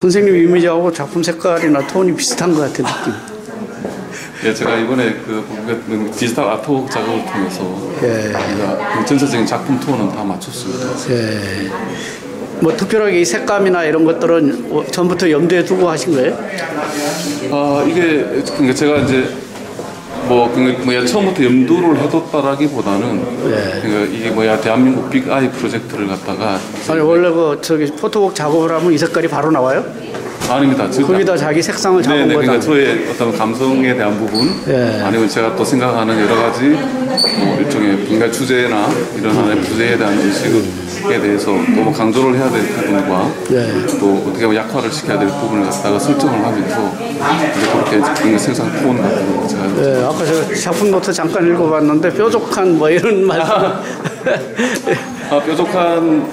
선생님 이미지하고 작품 색깔이나 톤이 비슷한 것 같은 느낌. 예, 제가 이번에 그 디지털 아트웍 작업을 통해서 전체적인 작품 톤은 다 맞췄습니다. 예. 뭐 특별하게 이 색감이나 이런 것들은 전부터 염두에 두고 하신 거예요? 아, 이게 그러니까 제가 이제 처음부터 염두를 해뒀다라기보다는 그러니까 이게 대한민국 빅아이 프로젝트를 갖다가 아니 원래 포토북 작업을 하면 이 색깔이 바로 나와요? 아닙니다. 거기다 자기 색상을 잡은 거잖아요. 그러니까 저의 어떤 감성에 대한 부분, 아니면 제가 또 생각하는 여러 가지 일종의 민간 주제나 이런 하나의 주제에 대한 의식에 대해서 또 강조를 해야 될 부분과 또 어떻게 보면 약화를 시켜야 될 부분을 갖다가 설정을 하면서 이제 그렇게 생산 톤 같은 거 제가 아까 제가 작품 노트 잠깐 읽어봤는데 뾰족한 이런 말씀. 뾰족한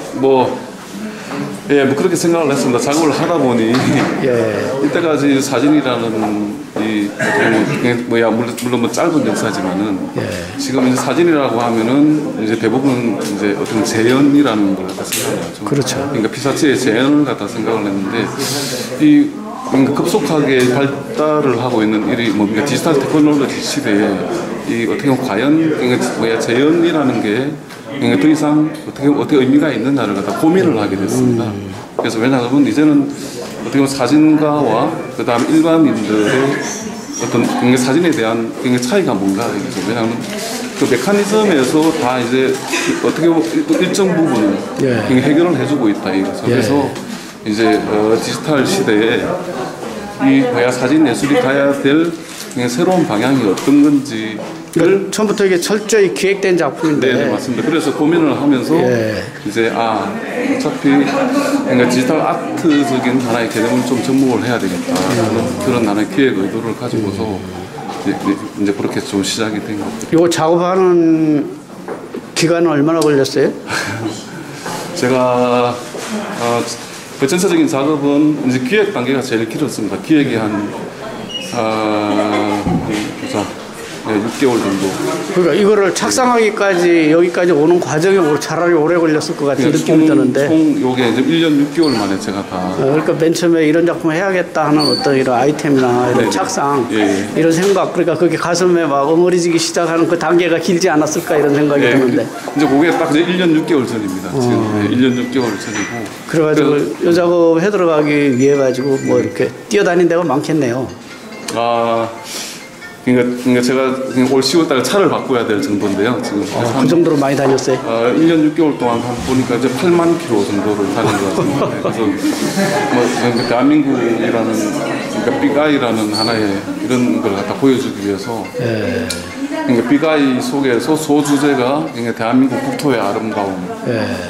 그렇게 생각을 했습니다. 작업을 하다 보니 이때까지 사진이라는 물론 짧은 역사지만은 지금 이제 사진이라고 하면은 이제 대부분 이제 어떤 재현이라는 걸 갖다 생각하죠. 그렇죠. 그러니까 피사체의 재현을 갖다 생각을 했는데 급속하게 발달을 하고 있는 디지털 테크놀로지 시대에 어떻게 보면 과연 재현이라는 게 더 이상 어떻게 의미가 있느냐를 갖다 고민을 하게 됐습니다. 그래서 왜냐하면 이제는 어떻게 보면 사진가와 그다음 일반인들의 어떤 사진에 대한 차이가 뭔가 이거죠. 왜냐하면 그 메커니즘에서 다 이제 어떻게 보면 일정 부분을 해결을 해주고 있다 이거죠. 그래서 이제 디지털 시대에 사진 예술이 가야 될 새로운 방향이 어떤 건지. 처음부터 이게 철저히 기획된 작품인데. 네, 맞습니다. 그래서 고민을 하면서 이제 어차피 디지털 아트적인 하나의 개념을 좀 접목을 해야 되겠다. 그런 하나의 기획 의도를 가지고서 이제 그렇게 좀 시작이 된 것 같아요. 이거 작업하는 기간은 얼마나 걸렸어요? 제가 그 전체적인 작업은 이제 기획 단계가 제일 길었습니다. 기획이 한 6개월 정도. 그러니까 이거를 착상하기까지 여기까지 오는 과정이 차라리 오래 걸렸을 것 같은 느낌이 드는데. 총 요게 이제 1년 6개월 만에 제가 다. 그러니까 맨 처음에 이런 작품을 해야겠다 하는 어떤 이런 아이템이나 이런 착상 이런 생각, 그러니까 그게 가슴에 막 엉어리지기 시작하는 그 단계가 길지 않았을까 이런 생각이 드는데. 이제 그게 딱 이제 1년 6개월 전입니다. 지금 1년 6개월 전이고. 그래가지고 이 작업 해 들어가기 위해 가지고 이렇게 뛰어다닌 데가 많겠네요. 그러니까 제가 올 10월달에 차를 바꿔야 될 정도인데요. 지금 그 정도로 많이 다녔어요? 1년 6개월 동안 보니까 이제 8만 킬로 정도를 다닌 것 같습니다. 그래서 대한민국이라는 빅아이라는 하나의 이런 걸 갖다 보여주기 위해서 빅아이 속에서 소주제가 대한민국 국토의 아름다움,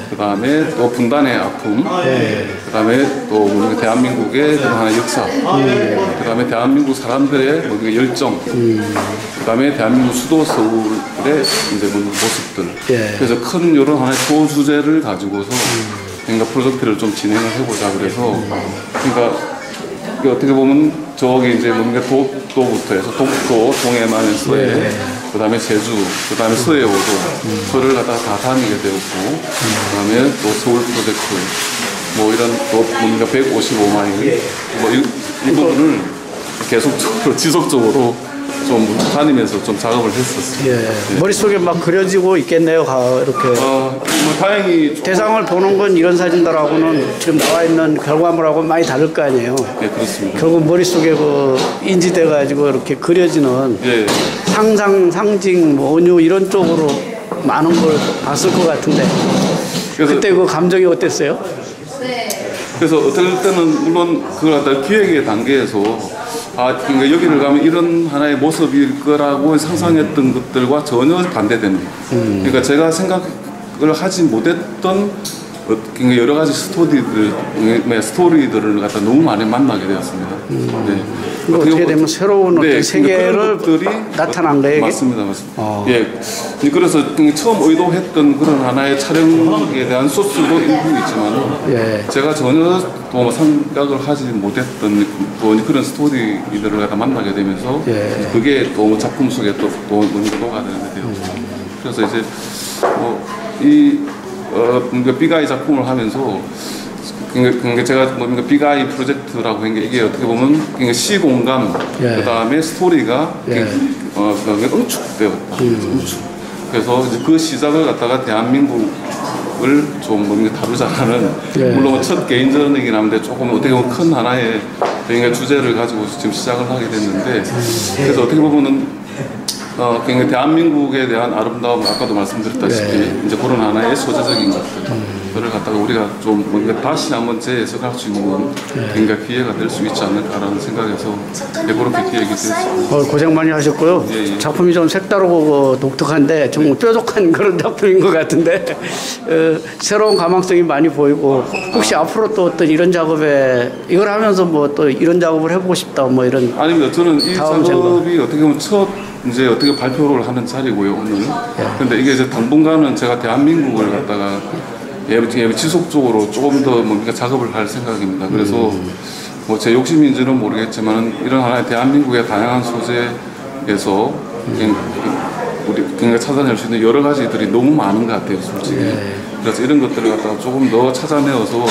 그 다음에 또 분단의 아픔, 그 다음에 또 대한민국의 하나의 역사, 그 다음에 대한민국 사람들의 열정, 그 다음에 대한민국 수도 서울의 이제 모습들. 그래서 큰 이런 하나의 소주제를 가지고서 프로젝트를 좀 진행을 해보자 그래서 어떻게 보면 저기 이제 독도부터 해서 독도, 동해만 서해, 그 다음에 제주, 그 다음에 서해오도, 그를 갖다가 다 다니게 되었고, 그 다음에 또 서울 프로젝트, 이런 또 155마일, 이 부분을 계속적으로 지속적으로 좀 다니면서 좀 작업을 했었어요. 예. 머릿속에 막 그려지고 있겠네요. 이렇게. 뭐 다행히 대상을 보는 건 이런 사진들하고는 지금 나와 있는 결과물하고 많이 다를 거 아니에요. 예, 그렇습니다. 결국 머릿속에 그 인지돼 가지고 이렇게 그려지는 예. 상상, 상징, 뭐 온유 이런 쪽으로 많은 걸 봤을 것 같은데 그때 그 감정이 어땠어요? 그래서 어떨 때는 물론 그걸 갖다 기획의 단계에서 그러니까 여기를 가면 이런 하나의 모습일 거라고 상상했던 것들과 전혀 반대되는. 그러니까 제가 생각을 하지 못했던 그러니까 여러 가지 스토리들을 갖다 너무 많이 만나게 되었습니다. 네. 어떻게 되면 새로운 어떤 세계를 나타난 거예요. 맞습니다, 맞습니다. 예. 그래서 처음 의도했던 그런 하나의 촬영에 대한 소스도 일부 있지만, 예. 제가 전혀 뭐 생각을 하지 못했던 그런 스토리들을 갖다 만나게 되면서, 예. 그게 또 작품 속에 또 녹아드는 게 되었죠. 그래서 이제 삐가이 작품을 하면서. 그러니까 제가 뭔가 삐가이 프로젝트라고 한 게 이게 어떻게 보면 그러니까 시공간 예. 그다음에 스토리가 응축되었다. 응축. 그래서 이제 그 시작을 갖다가 대한민국을 좀 뭔가 다루자는 물론 첫 개인전이긴 한데 조금 어떻게 보면 큰 하나의 그러니까 주제를 가지고 지금 시작을 하게 됐는데 그래서 어떻게 보면은 그러니까 대한민국에 대한 아름다움 아까도 말씀드렸다시피 이제 그런 하나의 소재적인 것들을 갖다가 우리가 좀 뭔가 다시 한번 재해석할 수 있는 그러니까 기회가 될 수 있지 않을까라는 생각에서 그렇게 기획이 됐습니다. 고생 많이 하셨고요. 예. 작품이 좀 색다르고 독특한데 좀 뾰족한 그런 작품인 것 같은데 새로운 가망성이 많이 보이고 혹시 앞으로 또 어떤 이런 작업에 이걸 하면서 뭐 또 이런 작업을 해보고 싶다 뭐 이런 아닙니다. 저는 이 작업이 생각. 어떻게 보면 첫 이제 어떻게 발표를 하는 자리고요 오늘. 근데 이게 이제 당분간은 제가 대한민국을 갖다가 지속적으로 조금 더 뭔가 작업을 할 생각입니다. 그래서 뭐 제 욕심인지는 모르겠지만 이런 하나의 대한민국의 다양한 소재에서 우리가 찾아낼 수 있는 여러 가지들이 너무 많은 것 같아요, 솔직히. 그래서 이런 것들을 갖다가 조금 더 찾아내어서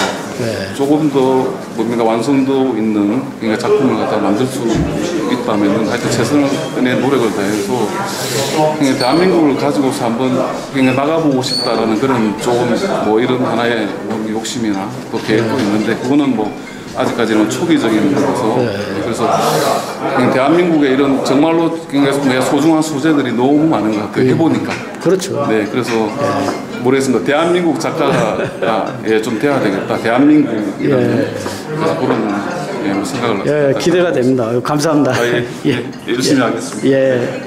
조금 더 뭔가 완성도 있는 그러니까 작품을 갖다 만들 수 있다면 하여튼 최선의 노력을 다해서 그러니까 대한민국을 가지고서 한번 그러니까 나가보고 싶다라는 그런 조금 뭐 이런 하나의 욕심이나 또 계획도 있는데 그거는 뭐 아직까지는 초기적인 거라서 그래서 대한민국에 이런 정말로 그러니까 소중한 소재들이 너무 많은 것 같아요. 해보니까. 그렇죠. 네, 그래서 모르겠습니다. 대한민국 작가가 좀 돼야 되겠다. 대한민국이라는 그래서 그런 생각을 기대가 됩니다. 감사합니다. 열심히 하겠습니다. 예.